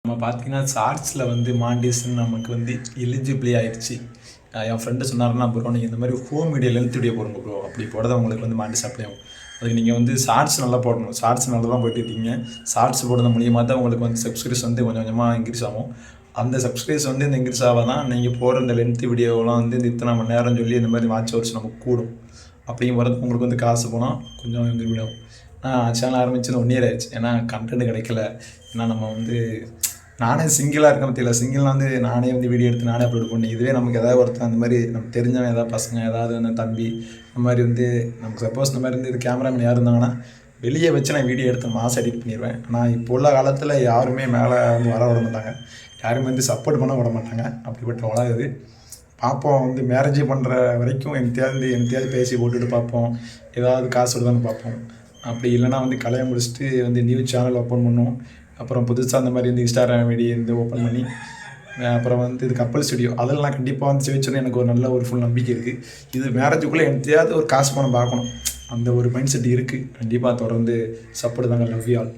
நம்ம பார்த்தீங்கன்னா ஷார்ட்ஸில் வந்து மாண்டிசன் நமக்கு வந்து எலிஜிபிளி ஆயிடுச்சு. என் ஃப்ரெண்டு சொன்னாருன்னா ப்ரோ நீங்கள் இந்த மாதிரி ஹோம் மீடியா லென்த் வீடியோ போடுங்க ப்ரோ, அப்படி போட உங்களுக்கு வந்து மாண்டிஸ் அப்ளை ஆகும். அதுக்கு நீங்கள் வந்து ஷார்ட்ஸ் நல்லா போடணும். ஷார்ட்ஸ் நல்லா தான் போட்டுட்டீங்க. ஷார்ட்ஸ் போடுறது மூலியமாக தான் உங்களுக்கு வந்து சப்ஸ்கிரைஸ் வந்து கொஞ்சம் கொஞ்சமாக இன்க்ரீஸ் ஆகும். அந்த சப்ஸ்கிரைஸ் வந்து இந்த இன்க்ரீஸ் ஆகாதான் நீங்கள் போடுற இந்த லென்த் வீடியோவெலாம் வந்து இந்த இத்தனை மணி நேரம் சொல்லி இந்த மாதிரி வாட்ச் ஹவர்ஸ் நமக்கு கூடும். அப்படியும் வரது உங்களுக்கு வந்து காசு போனால் கொஞ்சம் இன்க்ரீட் ஆகும். நான் சேனல் ஆரம்பிச்சு 1 இயர் ஆயிடுச்சு. ஏன்னா கண்டென்ட் கிடைக்கல. ஏன்னா நம்ம வந்து நானே சிங்கிளாக இருக்க பற்றியில்ல. சிங்கிள்னால் வந்து நானே வந்து வீடியோ எடுத்து நானே அப்லோட் பண்ணேன். இதுவே நமக்கு ஏதாவது ஒருத்தன் அந்த மாதிரி நம்ம தெரிஞ்சவன் ஏதாவது பசங்க ஏதாவது வந்து தம்பி இந்த மாதிரி வந்து நமக்கு சப்போஸ் இந்த மாதிரி வந்து இது கேமராமேன் யார் இருந்தாங்கன்னா வெளியே வச்சு நான் வீடியோ எடுத்து மாதம் எடிட் பண்ணிடுவேன். ஆனால் இப்போ உள்ள காலத்தில் யாருமே மேலே வந்து வர விட மாட்டாங்க, யாருமே வந்து சப்போர்ட் பண்ண விட மாட்டாங்க. அப்படிப்பட்ட உலகுது. பார்ப்போம், வந்து மேரேஜ் பண்ணுற வரைக்கும் எனத்தையாவது பேசி போட்டுட்டு பார்ப்போம், ஏதாவது காசு விடுதான்னு பார்ப்போம். அப்படி இல்லைனா வந்து கல்யாணம் முடிச்சுட்டு வந்து நியூ சேனல் ஓப்பன் பண்ணுவோம். அப்புறம் புதுசாக அந்த மாதிரி வந்து இன்ஸ்டாகிராம் ஐடி வந்து ஓப்பன் பண்ணி அப்புறம் வந்து இது கப்பல் ஸ்டுடியோ அதில் நான் கண்டிப்பாக வந்து செவிச்சோன்னு எனக்கு ஒரு நல்ல ஒரு ஃபுல் நம்பிக்கை இருக்குது. இது மேரேஜுக்குள்ளே எனத்தையாவது ஒரு காசு பணம் பார்க்கணும், அந்த ஒரு மைண்ட் செட் இருக்குது. கண்டிப்பாக தொடர்ந்து சப்போர்ட் தாங்க. Love you all.